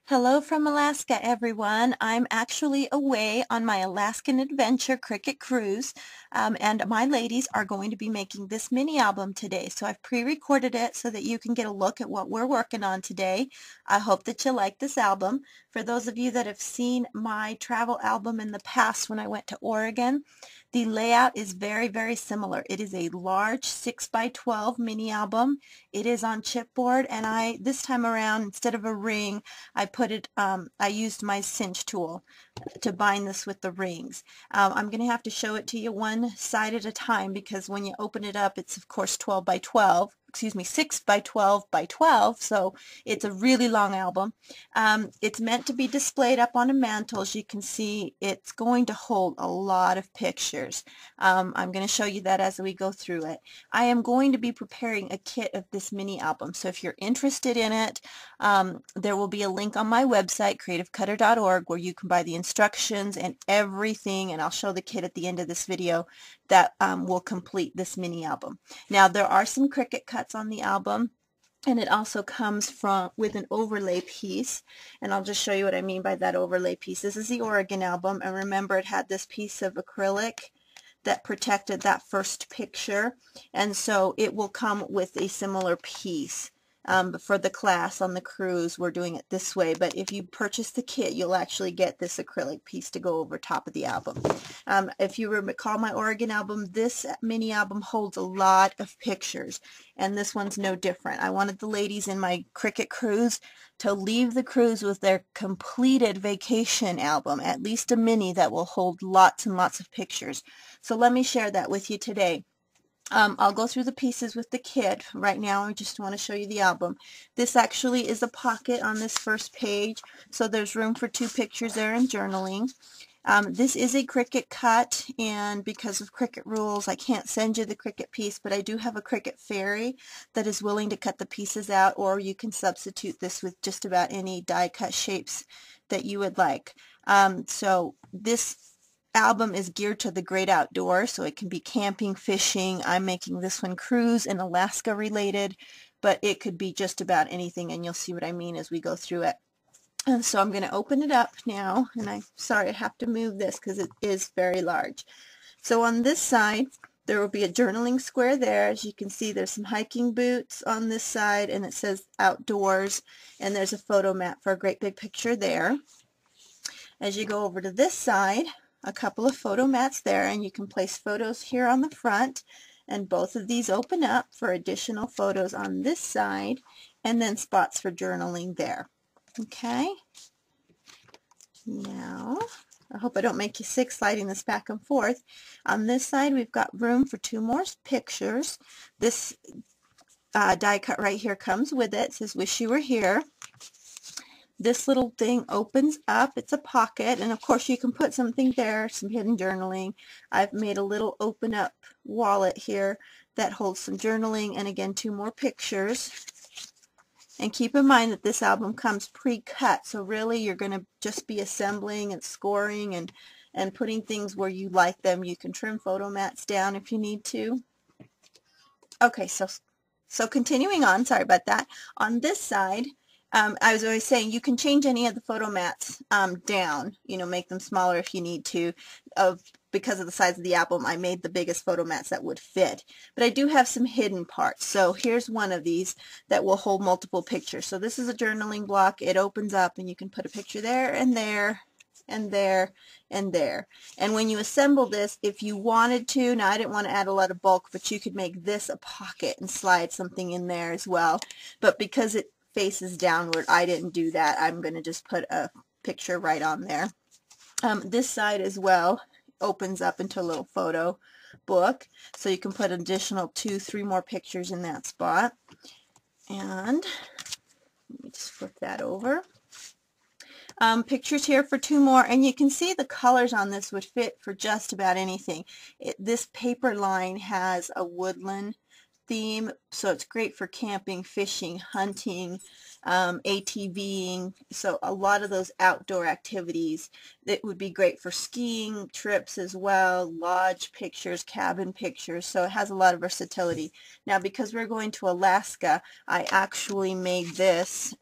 Hello from Alaska, everyone. I'm actually away on my Alaskan Adventure Cricut Cruise, and my ladies are going to be making this mini album today. So I've pre-recorded it so that you can get a look at what we're working on today. I hope that you like this album. For those of you that have seen my travel album in the past when I went to Oregon, the layout is very, very similar. It is a large 6 by 12 mini album. It is on chipboard, and this time around, instead of a ring, I used my cinch tool to bind this with the rings. I'm going to have to show it to you one side at a time because when you open it up, it's of course 12 by 12. Excuse me, 6 by 12 by 12, so it's a really long album. It's meant to be displayed up on a mantle. As you can see, it's going to hold a lot of pictures. I'm going to show you that as we go through it. I am going to be preparing a kit of this mini album, so if you're interested in it, there will be a link on my website, creativecutter.org, where you can buy the instructions and everything, and I'll show the kit at the end of this video that will complete this mini album. Now, there are some Cricut cuts on the album, and it also comes with an overlay piece, and I'll just show you what I mean by that overlay piece. This is the Oregon album, and remember it had this piece of acrylic that protected that first picture, and so it will come with a similar piece. For the class on the cruise, we're doing it this way, but if you purchase the kit, you'll actually get this acrylic piece to go over top of the album. If you recall my Oregon album, this mini album holds a lot of pictures, and this one's no different. I wanted the ladies in my Cricut cruise to leave the cruise with their completed vacation album, at least a mini that will hold lots and lots of pictures. So let me share that with you today. I'll go through the pieces with the kit. Right now I just want to show you the album. This actually is a pocket on this first page, so there's room for 2 pictures there and journaling. This is a Cricut cut, and because of Cricut rules I can't send you the Cricut piece, but I do have a Cricut Fairy that is willing to cut the pieces out, or you can substitute this with just about any die cut shapes that you would like. So this album is geared to the great outdoors, so it can be camping, fishing. I'm making this one cruise and Alaska related, but it could be just about anything, and you'll see what I mean as we go through it. And so I'm going to open it up now, and I'm sorry I have to move this because it is very large. So on this side there will be a journaling square there. As you can see, there's some hiking boots on this side, and it says outdoors, and there's a photo mat for a great big picture there. As you go over to this side, a couple of photo mats there, and you can place photos here on the front, and both of these open up for additional photos on this side, and then spots for journaling there. Okay, now I hope I don't make you sick sliding this back and forth. On this side we've got room for 2 more pictures. This die cut right here comes with it. It says wish you were here. This little thing opens up. It's a pocket, and of course you can put something there, some hidden journaling. I've made a little open up wallet here that holds some journaling, and again 2 more pictures. And keep in mind that this album comes pre-cut, so really you're going to just be assembling and scoring and putting things where you like them. You can trim photo mats down if you need to. Okay, so continuing on, sorry about that. On this side, I was always saying you can change any of the photo mats down, make them smaller if you need to. Because of the size of the album, I made the biggest photo mats that would fit. But I do have some hidden parts. So here's one of these that will hold multiple pictures. So this is a journaling block. It opens up, and you can put a picture there and there and there and there. And when you assemble this, if you wanted to, now I didn't want to add a lot of bulk, but you could make this a pocket and slide something in there as well. But because it faces downward, I didn't do that. I'm going to just put a picture right on there. This side as well opens up into a little photo book, so you can put an additional 2, 3 more pictures in that spot. And let me just flip that over. Pictures here for 2 more, and you can see the colors on this would fit for just about anything. This paper line has a woodland theme, so it's great for camping, fishing, hunting, ATVing, so a lot of those outdoor activities. It would be great for skiing trips as well, lodge pictures, cabin pictures, so it has a lot of versatility. Now because we're going to Alaska, I actually made this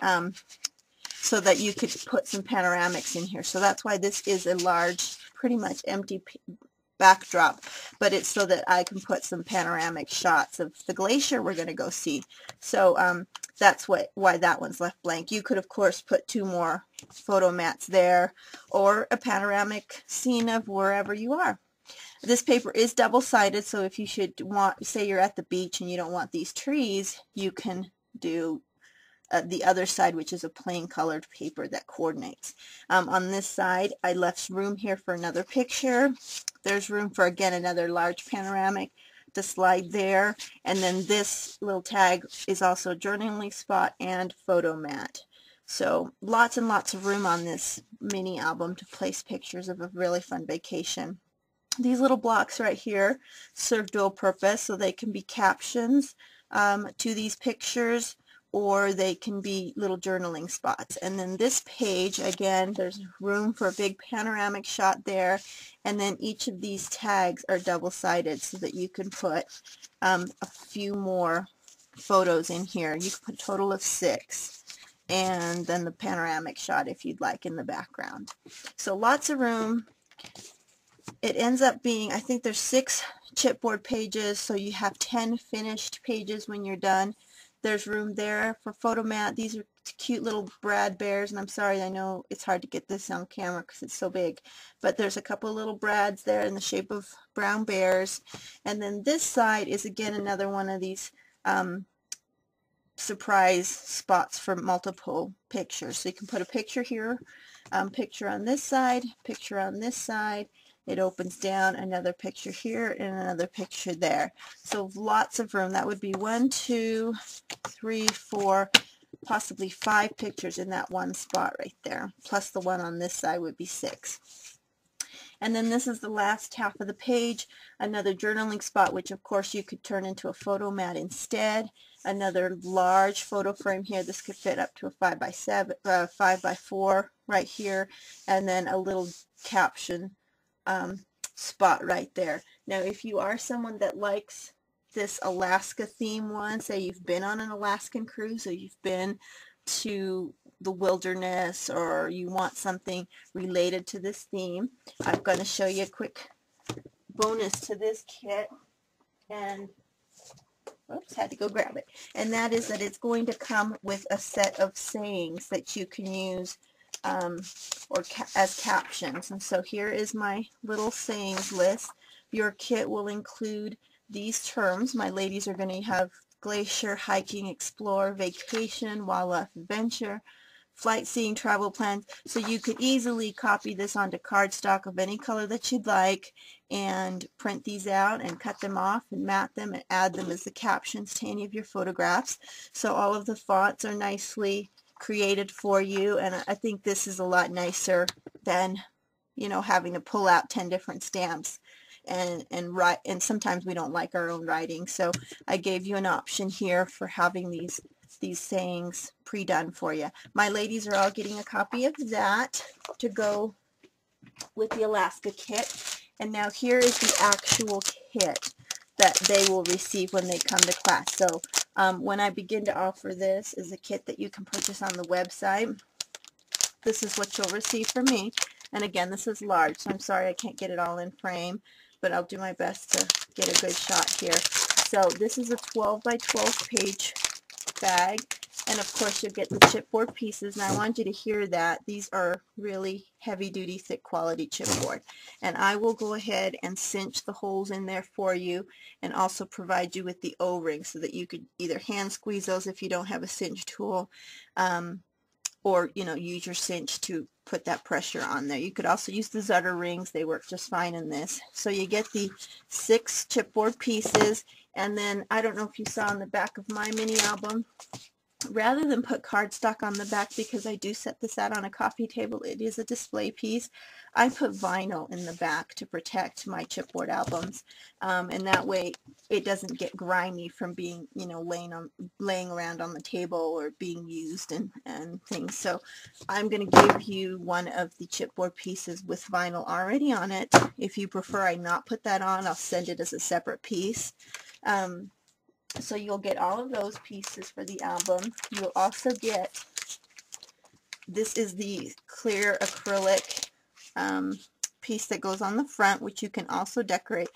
so that you could put some panoramics in here. So that's why this is a large, pretty much empty backdrop, but it's so that I can put some panoramic shots of the glacier we're going to go see. So that's why that one's left blank. You could, of course, put 2 more photo mats there, or a panoramic scene of wherever you are. This paper is double-sided, so if you should want, say you're at the beach and you don't want these trees, you can do the other side, which is a plain colored paper that coordinates. On this side, I left room here for another picture. There's room for, again, another large panoramic to slide there. And then this little tag is also a journaling spot and photo mat. So lots and lots of room on this mini album to place pictures of a really fun vacation. These little blocks right here serve dual purpose, so they can be captions to these pictures, or they can be little journaling spots. And then this page, again, there's room for a big panoramic shot there, and then each of these tags are double-sided so that you can put a few more photos in here. You can put a total of 6, and then the panoramic shot if you'd like in the background. So lots of room. It ends up being, I think there's 6 chipboard pages, so you have 10 finished pages when you're done. There's room there for photo mat. These are cute little Brad bears, and I'm sorry, I know it's hard to get this on camera because it's so big, but there's a couple little Brads there in the shape of brown bears. And then this side is again another one of these surprise spots for multiple pictures. So you can put a picture here, picture on this side, picture on this side. It opens down, another picture here and another picture there. So lots of room. That would be 1, 2, 3, 4, possibly 5 pictures in that one spot right there. Plus the one on this side would be 6. And then this is the last half of the page, another journaling spot, which of course you could turn into a photo mat instead. Another large photo frame here. This could fit up to a 5 by 4 right here, and then a little caption spot right there. Now if you are someone that likes this Alaska theme one, say you've been on an Alaskan cruise, or you've been to the wilderness, or you want something related to this theme, I'm going to show you a quick bonus to this kit, and oops, had to go grab it, and that is that it's going to come with a set of sayings that you can use as captions. And so here is my little sayings list. Your kit will include these terms. My ladies are going to have glacier, hiking, explore, vacation, wildlife adventure, flight seeing, travel plans. So you could easily copy this onto cardstock of any color that you'd like and print these out and cut them off and mat them and add them as the captions to any of your photographs. So all of the fonts are nicely created for you, and I think this is a lot nicer than, you know, having to pull out 10 different stamps and write, and sometimes we don't like our own writing. So I gave you an option here for having these sayings pre-done for you. My ladies are all getting a copy of that to go with the Alaska kit. And now here is the actual kit that they will receive when they come to class. So when I begin to offer this as a kit that you can purchase on the website, this is what you'll receive from me. And again, this is large, so I'm sorry I can't get it all in frame, but I'll do my best to get a good shot here. So this is a 12 by 12 page bag, and of course you'll get the chipboard pieces. And I want you to hear that these are really heavy duty, thick quality chipboard, and I will go ahead and cinch the holes in there for you, and also provide you with the O-rings so that you could either hand squeeze those if you don't have a cinch tool, or use your cinch to put that pressure on there. You could also use the Zutter rings. They work just fine in this. So you get the 6 chipboard pieces, and then I don't know if you saw on the back of my mini album, rather than put cardstock on the back, because I do set this out on a coffee table, it is a display piece, I put vinyl in the back to protect my chipboard albums, and that way it doesn't get grimy from being laying around on the table or being used and things. So I'm going to give you one of the chipboard pieces with vinyl already on it. If you prefer I not put that on, I'll send it as a separate piece. So you'll get all of those pieces for the album. You'll also get this is the clear acrylic piece that goes on the front, which you can also decorate.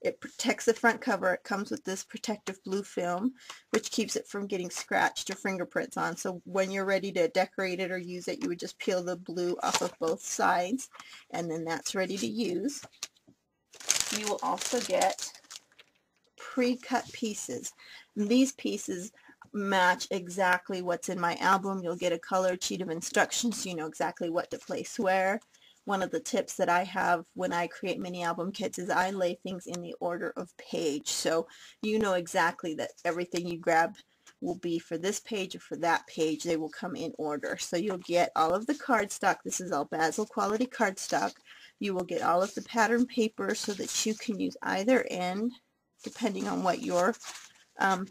It protects the front cover. It comes with this protective blue film, which keeps it from getting scratched or fingerprints on. So when you're ready to decorate it or use it, you would just peel the blue off of both sides, and then that's ready to use. You will also get pre-cut pieces. And these pieces match exactly what's in my album. You'll get a colored sheet of instructions so you know exactly what to place where. One of the tips that I have when I create mini album kits is I lay things in the order of page, so you know exactly that everything you grab will be for this page or for that page. They will come in order. So you'll get all of the cardstock. This is all Bazzill quality cardstock. You will get all of the pattern paper so that you can use either end depending on what your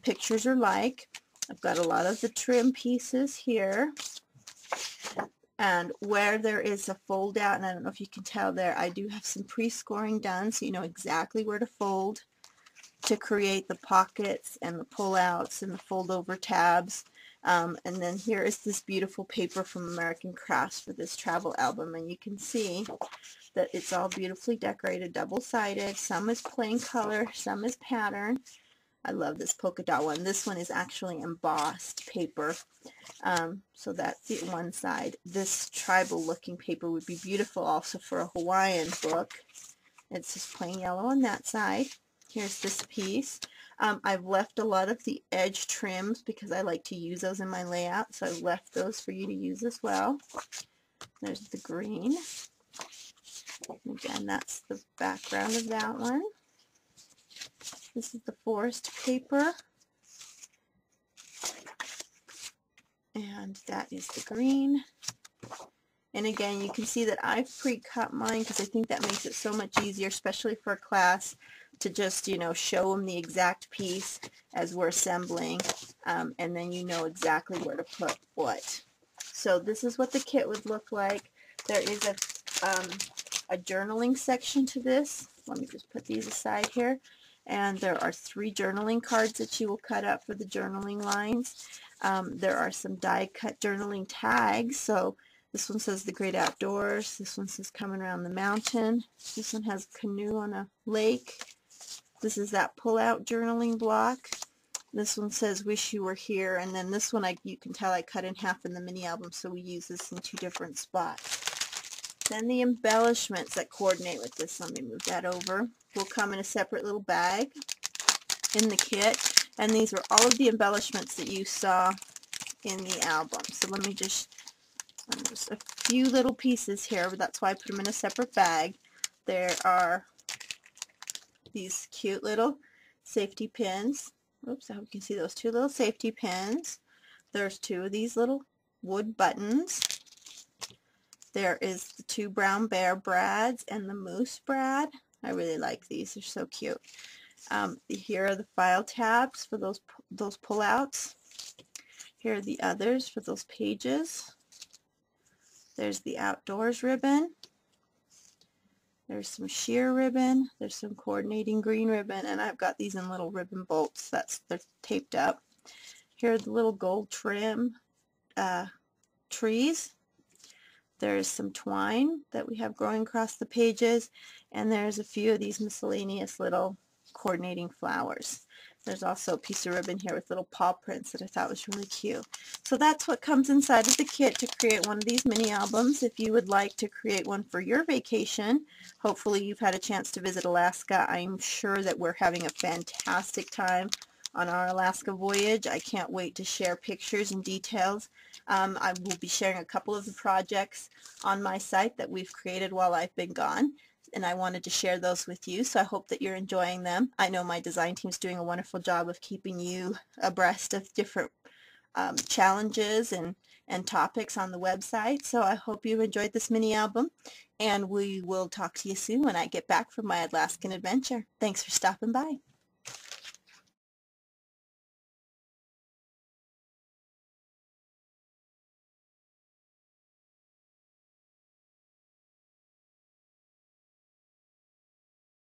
pictures are like. I've got a lot of the trim pieces here. And where there is a fold out, and I don't know if you can tell there, I do have some pre-scoring done so you know exactly where to fold to create the pockets and the pull-outs and the fold-over tabs. And then here is this beautiful paper from American Crafts for this travel album, and you can see that it's all beautifully decorated, double-sided. Some is plain color, some is pattern. I love this polka dot one. This one is actually embossed paper. So that's the one side. This tribal looking paper would be beautiful also for a Hawaiian book. It's just plain yellow on that side. Here's this piece. I've left a lot of the edge trims because I like to use those in my layout, so I've left those for you to use as well. There's the green. Again, that's the background of that one. This is the forest paper, and that is the green. And again, you can see that I've pre-cut mine because I think that makes it so much easier, especially for a class, to just, you know, show them the exact piece as we're assembling, and then you know exactly where to put what. So this is what the kit would look like. There is a journaling section to this. Let me just put these aside here. And there are 3 journaling cards that you will cut up for the journaling lines. There are some die-cut journaling tags. So this one says the great outdoors. This one says coming around the mountain. This one has a canoe on a lake. This is that pull-out journaling block. This one says wish you were here. And then this one, you can tell I cut in half in the mini album, so we use this in 2 different spots. Then the embellishments that coordinate with this, let me move that over, will come in a separate little bag in the kit. And these are all of the embellishments that you saw in the album. So let me just a few little pieces here, but that's why I put them in a separate bag. There are these cute little safety pins. Oops, I hope you can see those 2 little safety pins. There's 2 of these little wood buttons. There is the 2 brown bear brads and the moose brad. I really like these. They're so cute. Here are the file tabs for those pull-outs. Here are the others for those pages. There's the outdoors ribbon. There's some sheer ribbon. There's some coordinating green ribbon, and I've got these in little ribbon bolts. They're taped up. Here are the little gold trim trees. There's some twine that we have growing across the pages, and there's a few of these miscellaneous little coordinating flowers. There's also a piece of ribbon here with little paw prints that I thought was really cute. So that's what comes inside of the kit to create one of these mini albums. If you would like to create one for your vacation, hopefully you've had a chance to visit Alaska. I'm sure that we're having a fantastic time on our Alaska voyage. I can't wait to share pictures and details. I will be sharing a couple of the projects on my site that we've created while I've been gone, and I wanted to share those with you, so I hope that you're enjoying them. I know my design team's doing a wonderful job of keeping you abreast of different challenges and topics on the website, so I hope you've enjoyed this mini album, and we will talk to you soon when I get back from my Alaskan adventure. Thanks for stopping by.